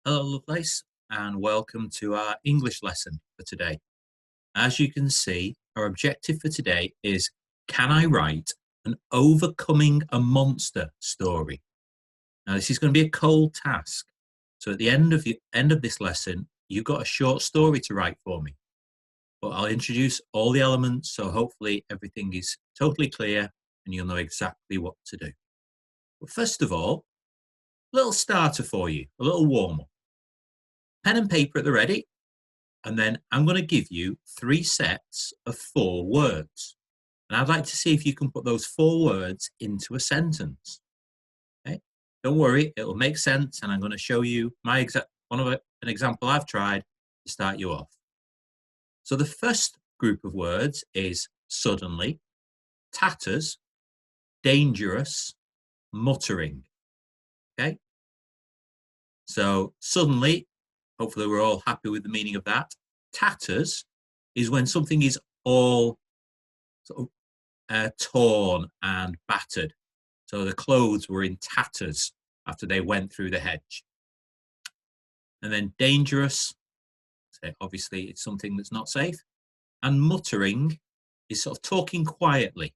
Hello, Lovelace, and welcome to our English lesson for today. As you can see, our objective for today is, can I write an overcoming a monster story? Now, this is going to be a cold task. So at the end of this lesson, you've got a short story to write for me. But I'll introduce all the elements, so hopefully everything is totally clear and you'll know exactly what to do. But first of all, a little starter for you, a little warm-up. Pen and paper at the ready. And then I'm going to give you 3 sets of 4 words. And I'd like to see if you can put those 4 words into a sentence. Okay? Don't worry, it'll make sense. And I'm going to show you an example I've tried to start you off. So the first group of words is suddenly, tatters, dangerous, muttering. Okay? So suddenly, hopefully we're all happy with the meaning of that. Tatters is when something is all sort of torn and battered. So the clothes were in tatters after they went through the hedge. And then dangerous, so obviously it's something that's not safe. And muttering is sort of talking quietly.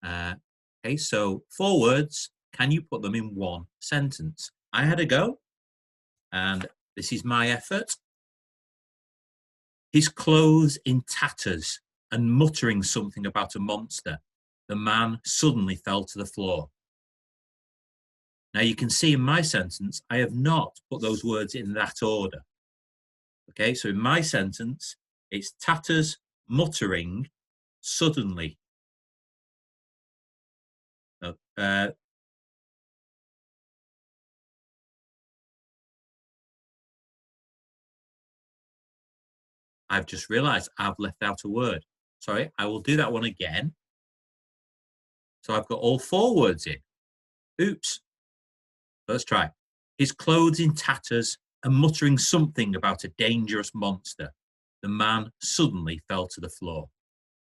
Okay, so 4 words. Can you put them in one sentence? I had a go, and this is my effort. His clothes in tatters and muttering something about a monster, the man suddenly fell to the floor. Now you can see in my sentence, I have not put those words in that order. Okay, so in my sentence, it's tatters, muttering, suddenly. I've just realized I've left out a word. Sorry, I will do that one again. So I've got all 4 words in. Oops. Let's try. His clothes in tatters and muttering something about a dangerous monster. The man suddenly fell to the floor.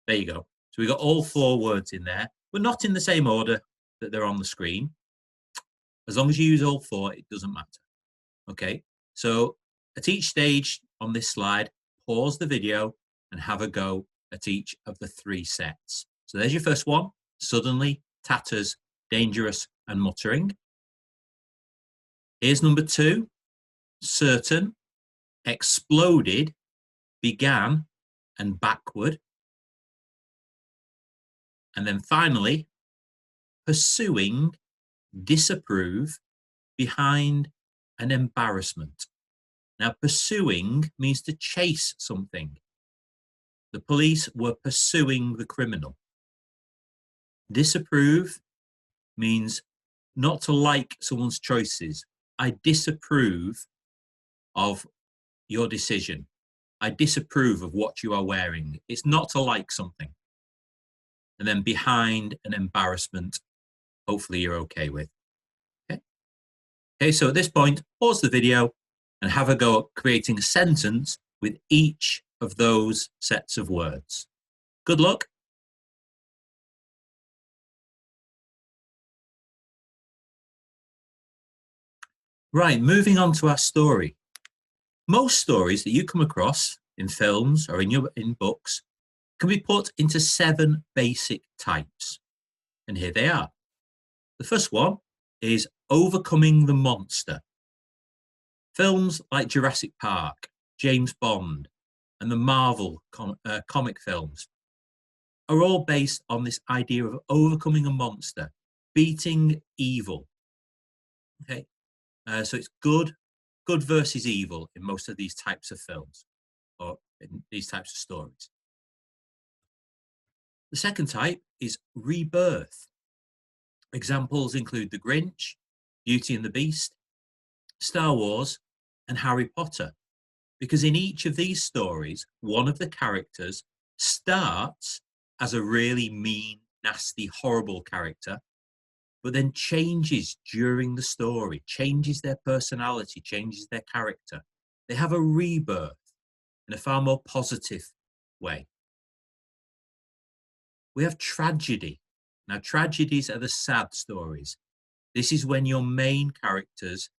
There you go. So we got all 4 words in there, but not in the same order that they're on the screen. As long as you use all 4, it doesn't matter. Okay. So at each stage on this slide, pause the video and have a go at each of the 3 sets. So there's your first one. Suddenly, tatters, dangerous, and muttering. Here's number 2. Certain, exploded, began, and backward. And then finally, pursuing, disapprove, behind, and embarrassment. Now, pursuing means to chase something. The police were pursuing the criminal. Disapprove means not to like someone's choices. I disapprove of your decision. I disapprove of what you are wearing. It's not to like something. And then behind an embarrassment, hopefully you're okay with. Okay, so at this point, pause the video and have a go at creating a sentence with each of those sets of words. Good luck. Right, moving on to our story. Most stories that you come across in films or in books can be put into 7 basic types. And here they are. The first one is overcoming the monster. Films like Jurassic Park, James Bond, and the Marvel comic films are all based on this idea of overcoming a monster, beating evil. Okay, so it's good versus evil in most of these types of films or in these types of stories. The second type is rebirth. Examples include The Grinch, Beauty and the Beast, Star Wars, and Harry Potter. Because in each of these stories, one of the characters starts as a really mean, nasty, horrible character, but then changes during the story, changes their personality, changes their character. They have a rebirth in a far more positive way. We have tragedy. Now, tragedies are the sad stories. This is when your main characters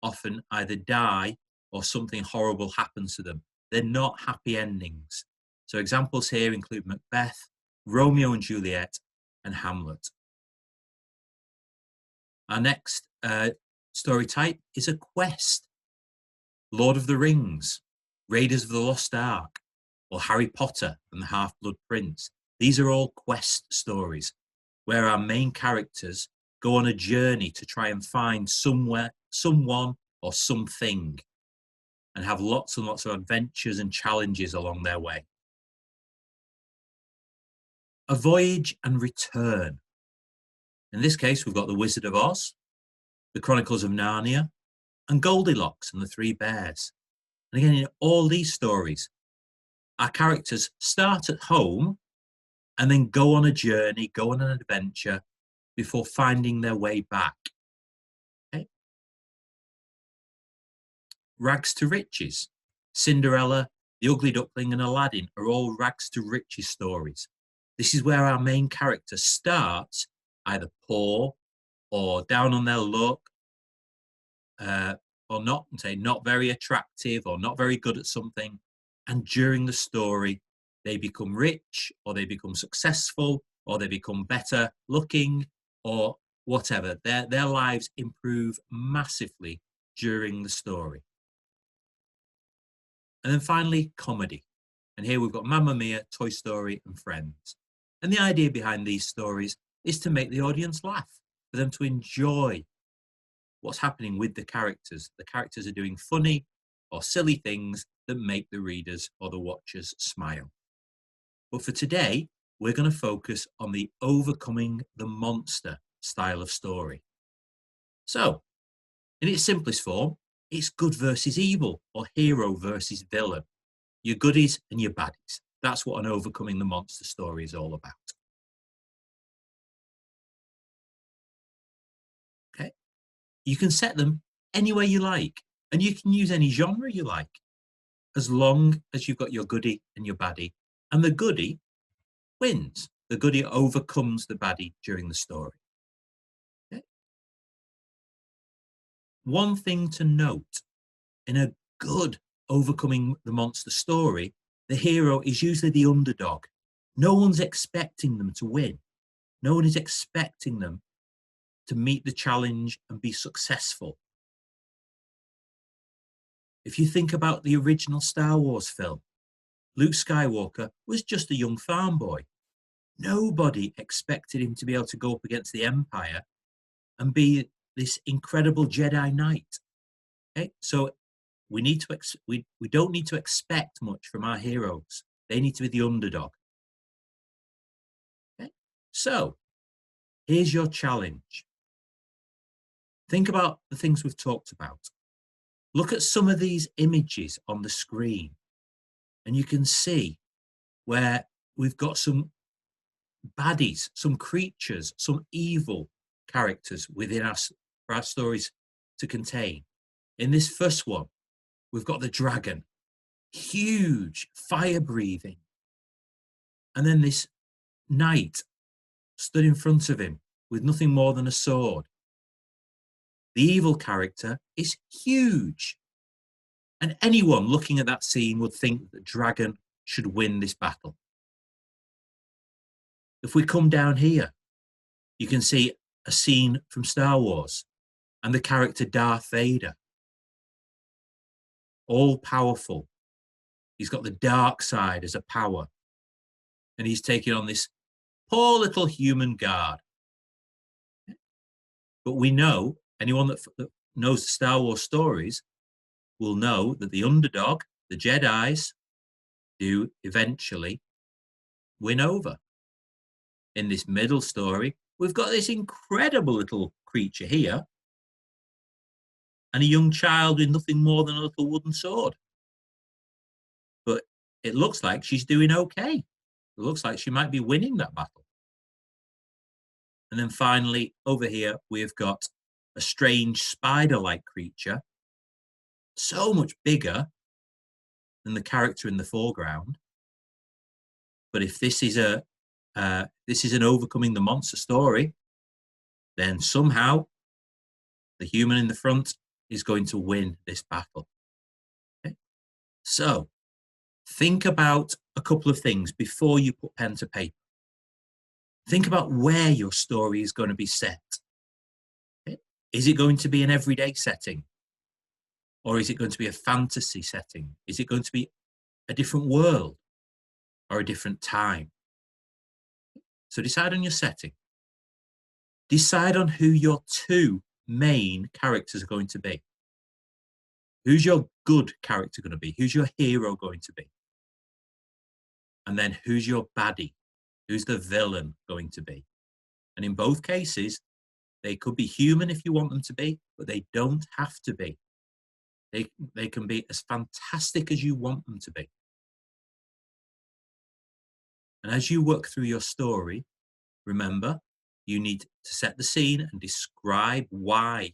often either die or something horrible happens to them. They're not happy endings. So examples here include Macbeth, Romeo and Juliet, and Hamlet. Our next story type is a quest. Lord of the Rings, Raiders of the Lost Ark, or Harry Potter and the Half-Blood Prince. These are all quest stories where our main characters go on a journey to try and find somewhere, someone, or something, and have lots and lots of adventures and challenges along their way. A voyage and return. In this case, we've got The Wizard of Oz, The Chronicles of Narnia, and Goldilocks and the Three Bears. And again, in all these stories, our characters start at home and then go on a journey, go on an adventure before finding their way back. Okay? Rags to riches. Cinderella, The Ugly Duckling, and Aladdin are all rags to riches stories. This is where our main character starts either poor or down on their luck, or not very attractive or not very good at something. And during the story, they become rich, or they become successful, or they become better looking, or whatever. Their lives improve massively during the story. And then finally, comedy. And here we've got Mamma Mia, Toy Story, and Friends. And the idea behind these stories is to make the audience laugh, for them to enjoy what's happening with the characters. The characters are doing funny or silly things that make the readers or the watchers smile. But for today, we're going to focus on the overcoming the monster style of story. So, in its simplest form, it's good versus evil, or hero versus villain. Your goodies and your baddies. That's what an overcoming the monster story is all about. Okay? You can set them any way you like, and you can use any genre you like, as long as you've got your goodie and your baddie, and the goodie wins. The goodie overcomes the baddie during the story. Okay? One thing to note, in a good overcoming the monster story, the hero is usually the underdog. No one's expecting them to win. No one is expecting them to meet the challenge and be successful. If you think about the original Star Wars film, Luke Skywalker was just a young farm boy. Nobody expected him to be able to go up against the Empire and be this incredible Jedi Knight. Okay? So we don't need to expect much from our heroes. They need to be the underdog. Okay? So here's your challenge. Think about the things we've talked about. Look at some of these images on the screen, and you can see where we've got some baddies, some creatures, some evil characters within us for our stories to contain. In this first one, we've got the dragon, huge, fire-breathing. And then this knight stood in front of him with nothing more than a sword. The evil character is huge. And anyone looking at that scene would think that the dragon should win this battle. If we come down here, you can see a scene from Star Wars and the character Darth Vader. All powerful. He's got the dark side as a power. And he's taking on this poor little human guard. But we know, anyone that knows the Star Wars stories will know that the underdog, the Jedis, do eventually win over. In this middle story, we've got this incredible little creature here and a young child with nothing more than a little wooden sword. But it looks like she's doing okay. It looks like she might be winning that battle. And then finally, over here, we've got a strange spider-like creature, so much bigger than the character in the foreground. But if this is an overcoming the monster story, then somehow the human in the front is going to win this battle. Okay? So think about a couple of things before you put pen to paper. Think about where your story is going to be set. Okay? Is it going to be an everyday setting? Or is it going to be a fantasy setting? Is it going to be a different world or a different time? So decide on your setting. Decide on who your two main characters are going to be. Who's your good character going to be? Who's your hero going to be? And then who's your baddie? Who's the villain going to be? And in both cases, they could be human if you want them to be, but they don't have to be. They can be as fantastic as you want them to be. And as you work through your story, remember, you need to set the scene and describe why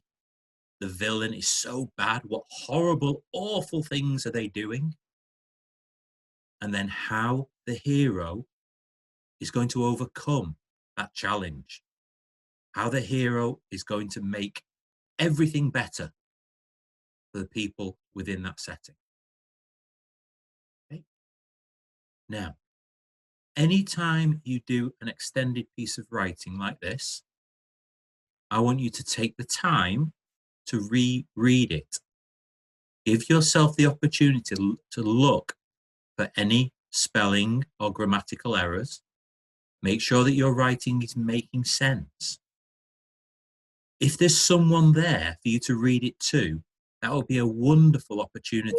the villain is so bad. What horrible, awful things are they doing? And then how the hero is going to overcome that challenge. How the hero is going to make everything better for the people within that setting. Okay? Now, anytime you do an extended piece of writing like this, I want you to take the time to reread it. Give yourself the opportunity to look for any spelling or grammatical errors. Make sure that your writing is making sense. If there's someone there for you to read it to, that will be a wonderful opportunity,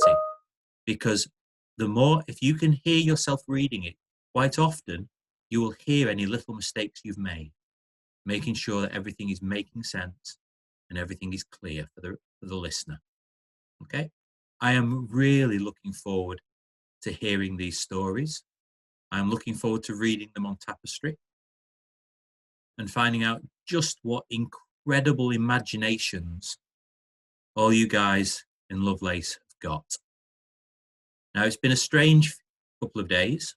because if you can hear yourself reading it, quite often you will hear any little mistakes you've made, making sure that everything is making sense and everything is clear for the listener. Okay? I am really looking forward to hearing these stories. I'm looking forward to reading them on Tapestry and finding out just what incredible imaginations all you guys in Lovelace have got. Now, it's been a strange couple of days,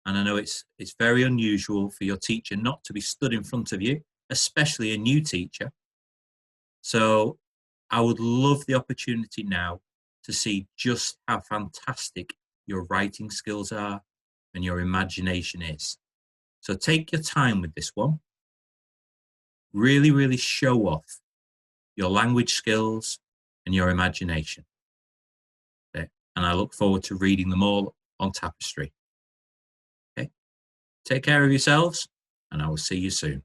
and I know it's very unusual for your teacher not to be stood in front of you, especially a new teacher. So I would love the opportunity now to see just how fantastic your writing skills are and your imagination is. So take your time with this one. Really, really show off your language skills and your imagination. Okay? And I look forward to reading them all on Tapestry. Okay? Take care of yourselves, and I will see you soon.